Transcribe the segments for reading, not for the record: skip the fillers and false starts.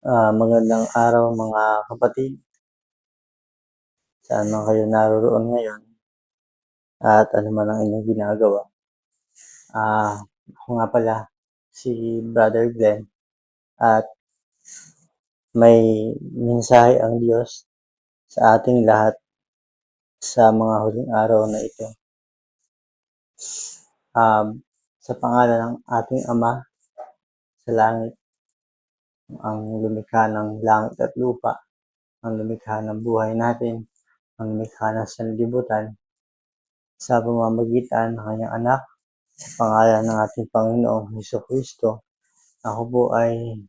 Magandang araw mga kapatid. Saan man kayo naroroon ngayon at ano man ang inyong ginagawa. Ako nga pala si Brother Glenn at may mensahe ang Diyos sa ating lahat sa mga huling araw na ito. Sa pangalan ng ating Ama sa langit, ang lumikha ng langit at lupa, ang lumikha ng buhay natin, ang lumikha ng sanlibutan, sa pamamagitan ng kanyang anak, sa pangalan ng ating Panginoong Jesucristo, ako po ay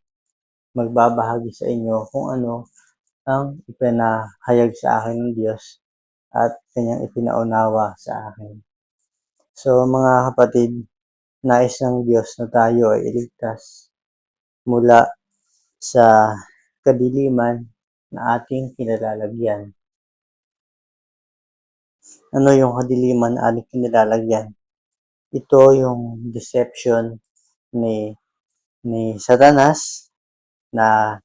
magbabahagi sa inyo kung ano ang ipinahayag sa akin ng Diyos at kanyang ipinaunawa sa akin. So mga kapatid, nais ng Diyos na tayo ay iligtas mula sa kadiliman na ating kinalalagyan. Ano yung kadiliman na ating kinalalagyan? Ito yung deception ni Satanas na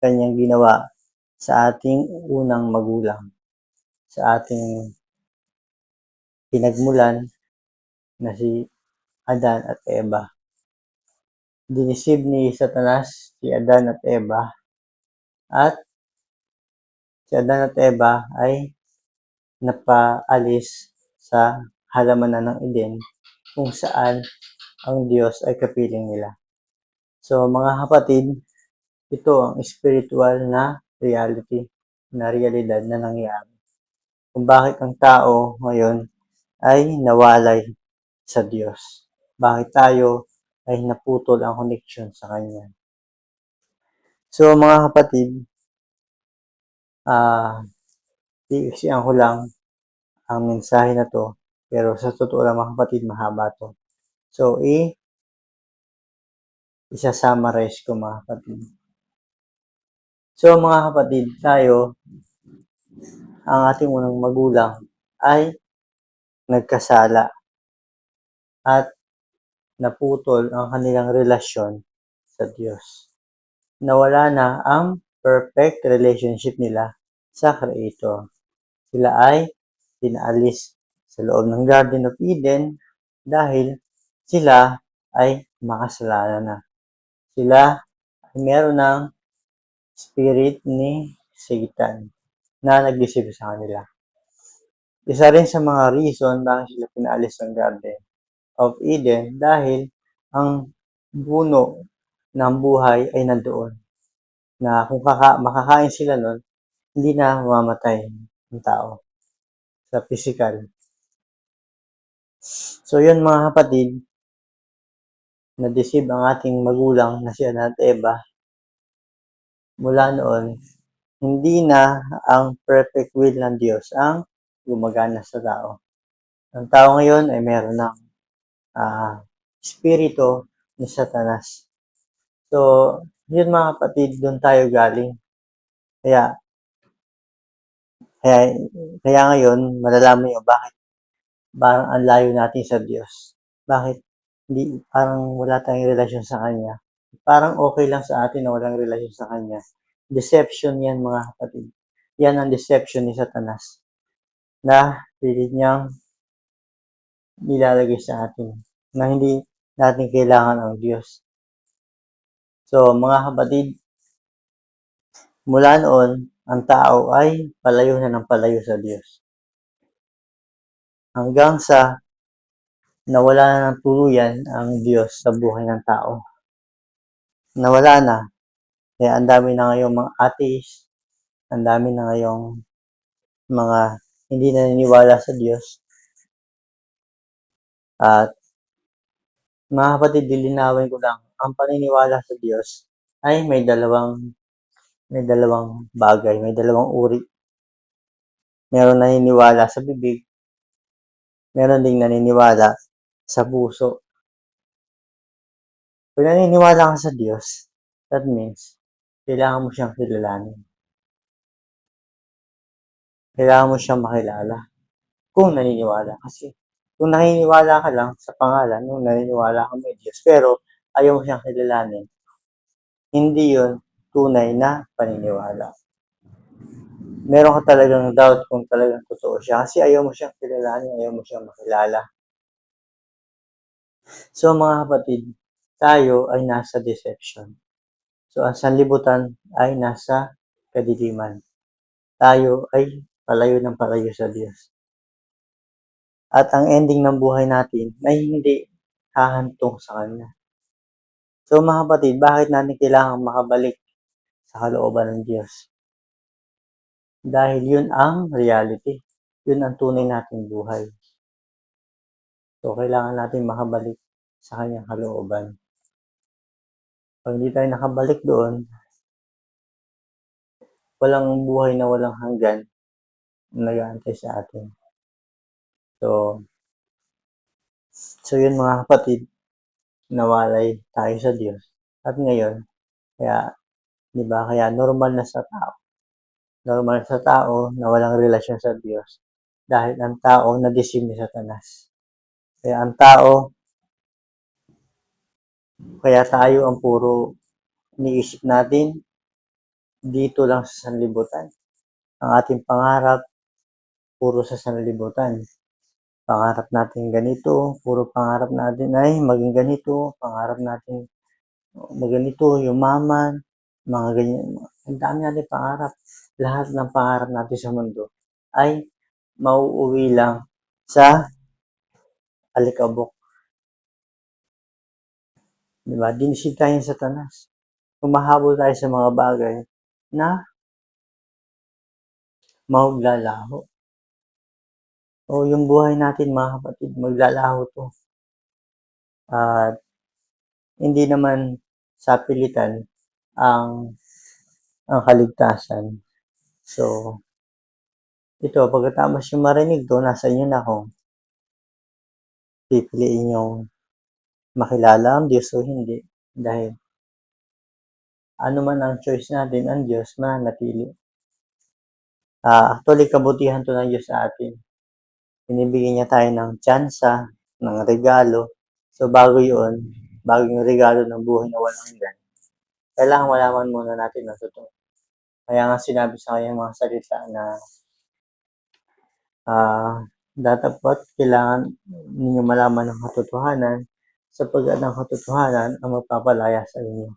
kanyang ginawa sa ating unang magulang, sa ating pinagmulan na si Adan at Eva. Dinisib ni Satanas si Adan at Eva, at si Adan at Eva ay napaalis sa halamanan ng Eden kung saan ang Diyos ay kapiling nila. So mga kapatid, ito ang spiritual na reality, na realidad na nangyari. Kung bakit ang tao ngayon ay nawalay sa Diyos. Bakit tayo ay naputol ang connection sa Kanya. So mga kapatid, iiksiyan ko lang ang mensahe na to, pero sa totoo lang mga kapatid, mahaba to. So isa-summarize ko mga kapatid. So mga kapatid, tayo, ang ating unang magulang ay nagkasala at naputol ang kanilang relasyon sa Diyos. Nawala na ang perfect relationship nila sa Creator. Sila ay pinaalis sa loob ng Garden of Eden dahil sila ay makasalanan na. Sila ay meron ng spirit ni Satan na nag-deceive sa kanila. Isa rin sa mga reason bakit sila pinaalis ng Garden of Eden dahil ang puno ng buhay ay nandoon, na kung makakain sila nun, hindi na mamamatay ang tao sa physical. So yun mga kapatid, na-deceive ang ating magulang na si Adan at Eva. Mula noon, hindi na ang perfect will ng Diyos ang gumagana sa tao. Ang tao ngayon ay meron ng espiritu ni Satanas. So, yun mga kapatid, doon tayo galing. Kaya ngayon, malalaman nyo bakit parang ang layo natin sa Diyos. Bakit hindi, parang wala tayong relasyon sa Kanya. Parang okay lang sa atin na walang relasyon sa Kanya. Deception yan mga kapatid. Yan ang deception ni Satanas na pilit niyang nilalagay sa atin na hindi natin kailangan ang Diyos. So mga kapatid, mula noon, ang tao ay palayo na ng palayo sa Diyos. Hanggang sa nawala na ng tuluyan ang Diyos sa buhay ng tao. Nawala na. Kaya ang dami na ngayong mga atheist, ang dami na ngayong mga hindi naniniwala sa Diyos. At mga kapatid, lilinawin ko lang, ang paniniwala sa Diyos ay may dalawang bagay, may dalawang uri. Meron naniniwala sa bibig, meron ding naniniwala sa puso. Kung naniniwala ka sa Diyos, that means kailangan mo siyang kilalanin. Kailangan mo siyang makilala kung naniniwala. Kasi kung naniniwala ka lang sa pangalan, kung naniniwala ka may Diyos, pero ayaw mo siyang kilalanin, hindi yun tunay na paniniwala. Meron ka talagang doubt kung talagang totoo siya kasi ayaw mo siyang kilalanin, ayaw mo siyang makilala. So mga kapatid, tayo ay nasa deception. So ang sanlibutan ay nasa kadiliman. Tayo ay palayo sa Diyos. At ang ending ng buhay natin ay hindi hahantong sa Kanya. So mga kapatid, bakit natin kailangan makabalik sa kalooban ng Diyos? Dahil yun ang reality. Yun ang tunay nating buhay. So kailangan natin makabalik sa Kanyang kalooban. Pag hindi tayo nakabalik doon, walang buhay na walang hanggan na nag-aantay sa atin. So yun mga kapatid, nawalay tayo sa Diyos. At ngayon, kaya normal na sa tao na walang relasyon sa Diyos. Dahil ang tao na-deceive ni Satanas. Kaya tayo ang puro iniisip natin dito lang sa sanlibutan. Ang ating pangarap, puro sa sanlibutan. Pangarap natin ganito, puro pangarap natin ay maging ganito, pangarap natin maganito, yumaman, mga ganyan. Ang dami natin pangarap. Lahat ng pangarap natin sa mundo ay mauuwi lang sa alikabok. Diba? Dinisid tayo ng Satanas. Humahabol tayo sa mga bagay na maglalaho. O yung buhay natin mga kapatid, maglalaho to. At hindi naman sa pilitan ang kaligtasan. So, ito, pagkatapos yung marinig to, nasa inyo na kung pipiliin yung makilala ang Diyos o hindi. Dahil ano man ang choice natin, ang Diyos mananatili. Actually, kabutihan to ng Diyos sa atin. Binibigyan niya tayo ng tsansa, ng regalo. So, bago yung regalo ng buhay na walang hanggan, kailangan malaman muna natin ang totoo. Kaya nga sinabi sa kanyang mga salita na dapat kailangan ninyo malaman ang katotohanan sapagkat ang katotohanan ang magpapalaya sa inyo.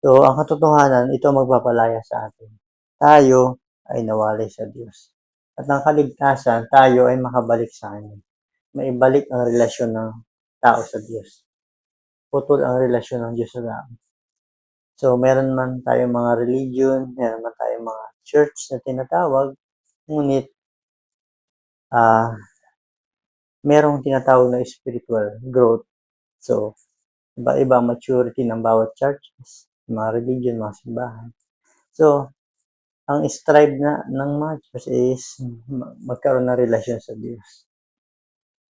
So, ang katotohanan, ito magpapalaya sa atin. Tayo ay nawalay sa Diyos. At ang kaligtasan, tayo ay makabalik sa Kanya. Maibalik ang relasyon ng tao sa Diyos. Putol ang relasyon ng Diyos sa tao. So, meron man tayong mga religion, meron man tayong mga church na tinatawag, ngunit merong tinatawag na spiritual growth. So, iba-iba maturity ng bawat churches, mga religion, mga simbahan. So, ang strive ng mga church is magkaroon ng relasyon sa Diyos.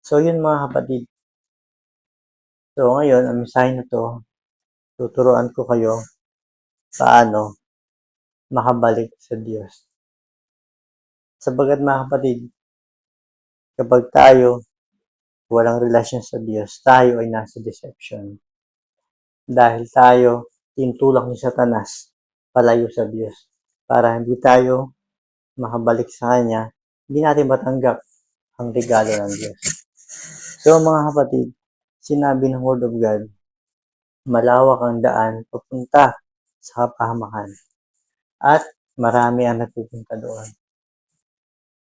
So, yun mga kapatid. So, ngayon, ang mensahe na to, tuturuan ko kayo paano makabalik sa Diyos. Sabagat mga kapatid, kapag tayo walang relasyon sa Diyos, tayo ay nasa deception. Dahil tayo tinutulak ni Satanas palayo sa Diyos para hindi tayo makabalik sa Kanya, hindi natin matanggap ang regalo ng Diyos. So mga kapatid, sinabi ng Word of God, malawak ang daan papunta sa kapahamakan at marami ang nagpupunta doon.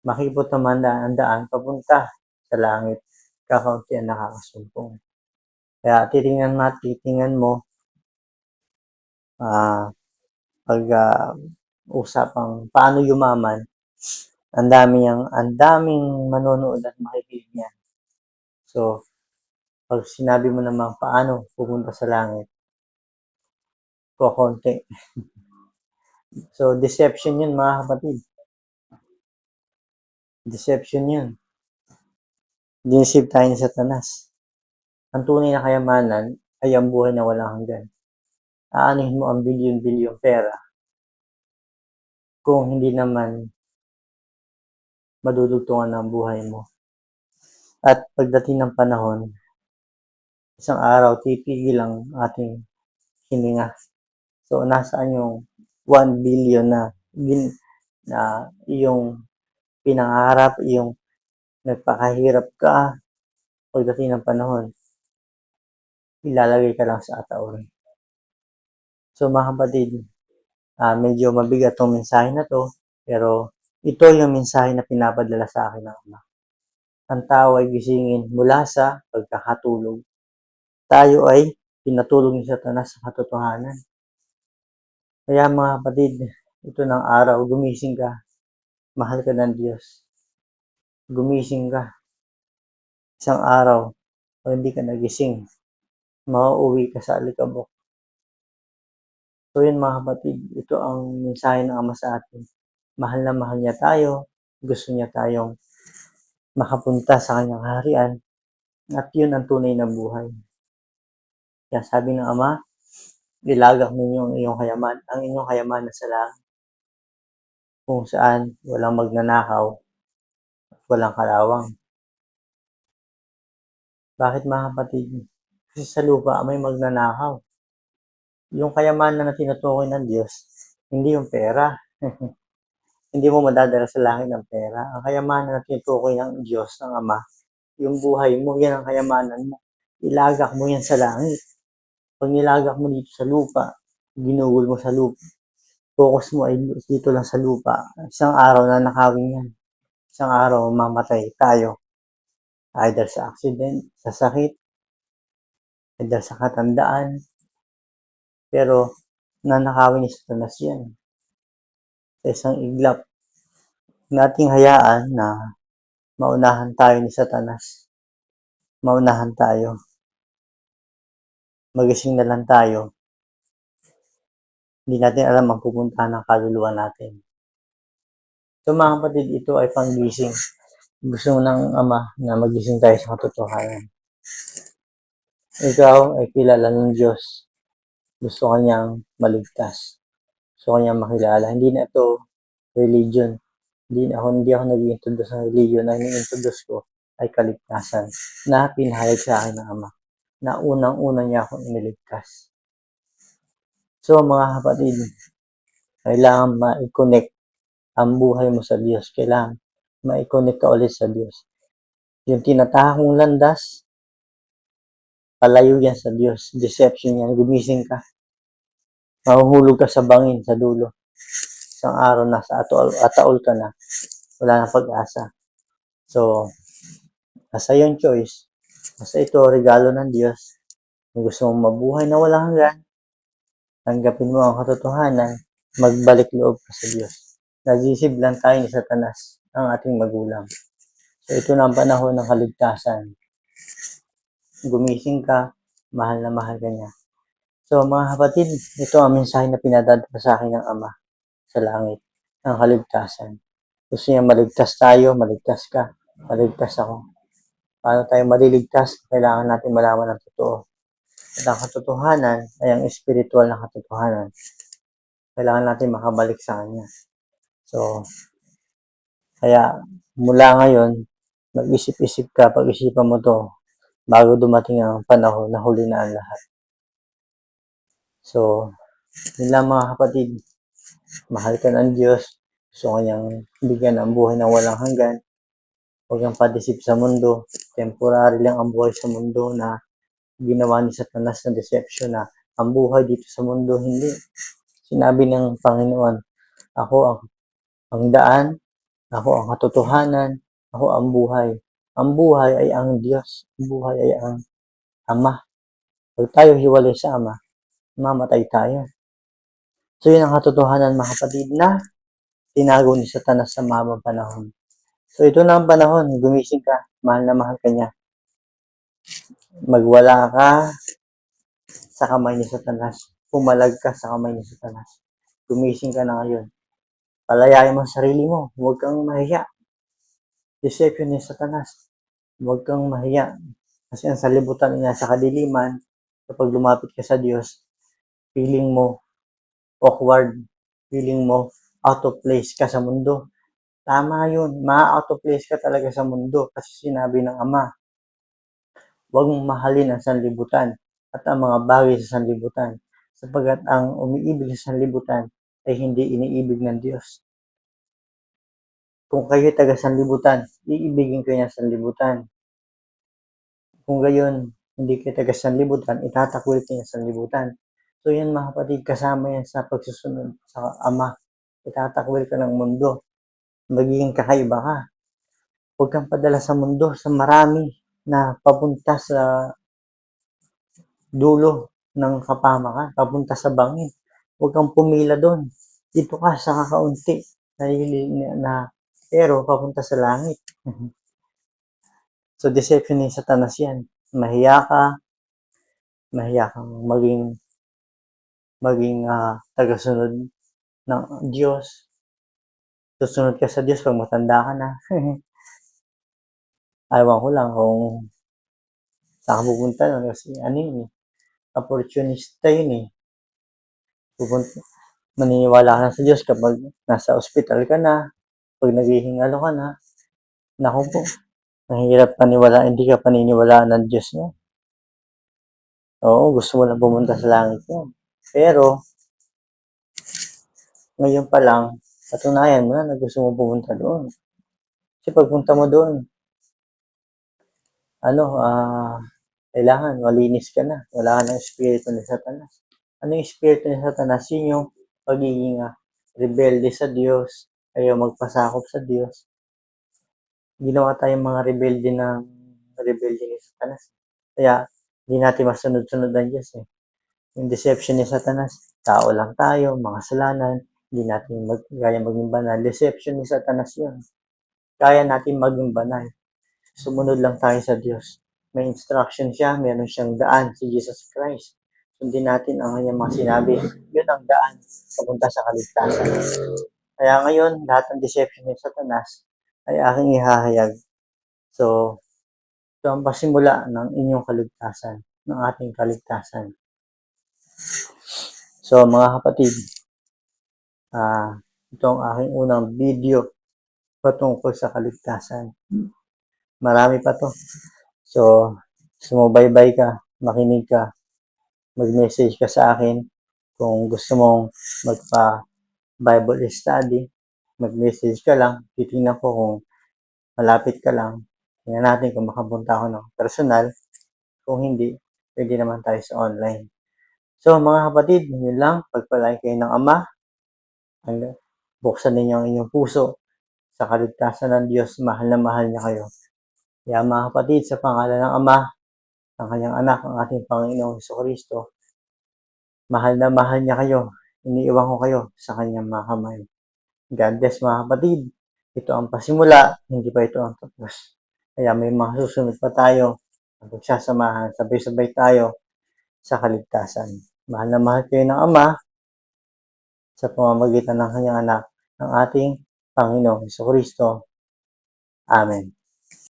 Makipot naman ang daan papunta sa langit, kakaunti ang nakakasumpong. Kaya titingnan mo pag usapang paano yumaman, ang daming manonood at makikinig niyan. So, pag sinabi mo naman paano pupunta sa langit, kokonti. So, deception yun mga kapatid. Deception yun. Dinisip tayo ni Satanas. Ang tunay na kayamanan ay ang buhay na walang hanggan. Aanuhin mo ang bilyon-bilyon pera kung hindi naman madudugtungan ang buhay mo. At pagdating ng panahon, isang araw titigil ang ating hininga. So, nasaan yung 1 billion na iyong pinangarap, iyong nagpakahirap ka, pagdating ng panahon, ilalagay ka lang sa ataol. So, mga kapatid, medyo mabigat tong mensahe na to, pero ito yung mensahe na pinapadala sa akin ng Ama. Ang tao ay gisingin mula sa pagkakatulog. Tayo ay pinatulog ni Satanas sa katotohanan. Kaya mga kapatid, ito ng araw, gumising ka. Mahal ka ng Diyos. Gumising ka. Isang araw, kung hindi ka nagising, mauuwi ka sa alikabok. So yun mga kapatid, ito ang mensahe ng Ama sa atin. Mahal na mahal niya tayo. Gusto niya tayong makapunta sa kanyang harian. At yun ang tunay na buhay. Kaya sabi ng Ama, ilagak ninyo ang inyong kayamanan sa langit, kung saan walang magnanakaw at walang kalawang. Bakit mga kapatid? Kasi sa lupa may magnanakaw. Yung kayamanan na tinutukoy ng Diyos, hindi yung pera. Hindi mo madadala sa langit ng pera. Ang kayamanan na tinutukoy ng Diyos, ng Ama, yung buhay mo, yan ang kayamanan mo. Ilagak mo yan sa langit. Pag nilagak mo dito sa lupa, ginugol mo sa lupa, focus mo ay dito lang sa lupa, isang araw na nakawin yan. Isang araw mamatay tayo. Either sa accident, sa sakit, either sa katandaan. Pero nanakawin ni Satanas yan. Sa isang iglap, nating hayaan na maunahan tayo ni Satanas. Maunahan tayo. Magising na lang tayo. Hindi natin alam ang pupuntahan ng kaluluwa natin. So mga kapatid, ito ay panggising. Gusto ng Ama na magising tayo sa katotohanan. Ikaw ay kilala ng Diyos. Gusto kanyang maligtas. Gusto kanyang makilala. Hindi na ito religion. Hindi ako nag-i-introduce ng religion. Ang i-introduce ko ay kaligtasan na pinahayag sa akin ng Ama. Na unang-una niya akong iniligtas. So mga kapatid, kailangan ma-connect ang buhay mo sa Diyos. Kailangan ma-connect ka ulit sa Diyos. Yung tinatahak mong landas, palayo yan sa Diyos. Deception yan. Gumising ka. Mahuhulog ka sa bangin, sa dulo. Isang araw na sa ataol ka na. Wala nang pag-asa. So, nasa yung choice. Nasa ito, regalo ng Diyos. Kung gusto mong mabuhay na walang hanggan, tanggapin mo ang katotohanan, magbalik loob ka sa Diyos. Nag-isip lang tayo ni Satanas, ang ating magulang. So, ito na ang panahon ng kaligtasan. Gumising ka, mahal na mahal ka niya. So, mga kapatid, ito ang mensahe na pinadadala sa akin ng Ama sa langit, ang kaligtasan. Gusto niya maligtas tayo, maligtas ka, maligtas ako. Paano tayo maliligtas? Kailangan natin malaman ang totoo. At ang katotohanan ay ang espiritual na katotohanan. Kailangan natin makabalik sa Kanya. So, kaya mula ngayon, mag-isip-isip ka, pag-isipan mo to bago dumating ang panahon na huli na ang lahat. So, yun lang mga kapatid. Mahal ka ng Diyos. Gusto kanyang bigyan ng buhay na walang hanggan. Huwag kang padisip sa mundo. Temporary lang ang buhay sa mundo na ginawa ni Satanas na deception na ang buhay dito sa mundo hindi. Sinabi ng Panginoon, ako ang daan, ako ang katotohanan, ako ang buhay. Ang buhay ay ang Diyos. Ang buhay ay ang Ama. Pag tayo hiwalay sa Ama, mamatay tayo. So yun ang katotohanan mga kapatid na tinago ni Satanas sa mahabang panahon. So ito na ang panahon, gumising ka, mahal na mahal ka niya. Magwala ka sa kamay ni Satanas. Pumalag ka sa kamay ni Satanas. Gumising ka na ngayon. Palayain mo ang sarili mo. Huwag kang mahiya. Deception ni Satanas. Huwag kang mahiya. Kasi ang salibutan niya sa kadiliman, kapag lumapit ka sa Diyos, feeling mo awkward. Feeling mo out of place ka sa mundo. Tama yun. Ma-out of place ka talaga sa mundo. Kasi sinabi ng Ama, huwag mong mahalin ang sanlibutan at ang mga bagay sa sanlibutan. sapagkat ang umiibig sa sanlibutan ay hindi iniibig ng Diyos. Kung kayo taga sanlibutan, iibigin kayo ng sanlibutan. Kung gayon, hindi kayo taga sanlibutan, itatakwil kayo ng sanlibutan. So yan mga kapatid, kasama yan sa pagsusunod sa Ama. Itatakwil ka ng mundo. Magiging kakaiba ka. Huwag kang padala sa mundo, sa marami na papunta sa dulo ng kapamakan, papunta sa bangin. Huwag kang pumila doon. Dito ka sa kakaunti na pero papunta sa langit. So deception ni Satanas yan. Mahiya kang maging tagasunod ng Diyos. Susunod ka sa Diyos pag matanda ka na. Ayaw ko lang kung saan ka pupunta nun kasi opportunista yun eh. Maniniwala ka na sa Diyos kapag nasa ospital ka na, pag naghihingalo ka na, naku po, mahirap paniwala, hindi ka paniniwalaan ng Diyos mo. Oo, gusto mo lang pumunta sa langit mo. Pero, ngayon pa lang, patunayan mo na gusto mo pumunta doon. Kasi pagpunta mo doon, kailangan malinis ka na. Wala ka ng espiritu ni Satanas. Ano yung espiritu ni Satanas? Yun yung pagiging rebelde sa Diyos, ayaw magpasakop sa Diyos. Ginawa tayong mga rebelde ni Satanas. Kaya, hindi natin masunod-sunod ang Diyos eh. Yung deception ni Satanas, tao lang tayo, mga kasalanan, hindi natin kaya maging banal. Deception ni Satanas yun. Kaya natin maging banal. Sumunod lang tayo sa Diyos. May instruction siya, meron siyang daan, si Jesus Christ. Sundin natin ang kanyang mga sinabi. Yun ang daan papunta sa kaligtasan. Kaya ngayon, lahat ng deception ni Satanas ay aking ihahayag. So, ito ang pasimula ng inyong kaligtasan, ng ating kaligtasan. So, mga kapatid, ito ang aking unang video patungkol sa kaligtasan. Marami pa to. So, sumubaybay ka, makinig ka, mag-message ka sa akin. Kung gusto mong magpa-Bible study, mag-message ka lang. Titingnan ko kung malapit ka lang. Tingnan natin kung makapunta ako ng personal. Kung hindi, pwede naman tayo sa online. So, mga kapatid, yun lang. Pagpalain kayo ng Ama. Buksan ninyo ang inyong puso sa kaligtasan ng Diyos. Mahal na mahal niya kayo. Kaya mga kapatid, sa pangalan ng Ama, ng kanyang anak, ang ating Panginoong Jesucristo, mahal na mahal niya kayo. Iniiwan ko kayo sa kanyang mga kamay. God bless mga kapatid. Ito ang pasimula, hindi pa ito ang tapos. Kaya may mga susunod pa tayo. Magsasamahan, sabay-sabay tayo sa kaligtasan. Mahal na mahal kayo ng Ama sa pamamagitan ng kanyang anak, ng ating Panginoong Jesucristo. Amen.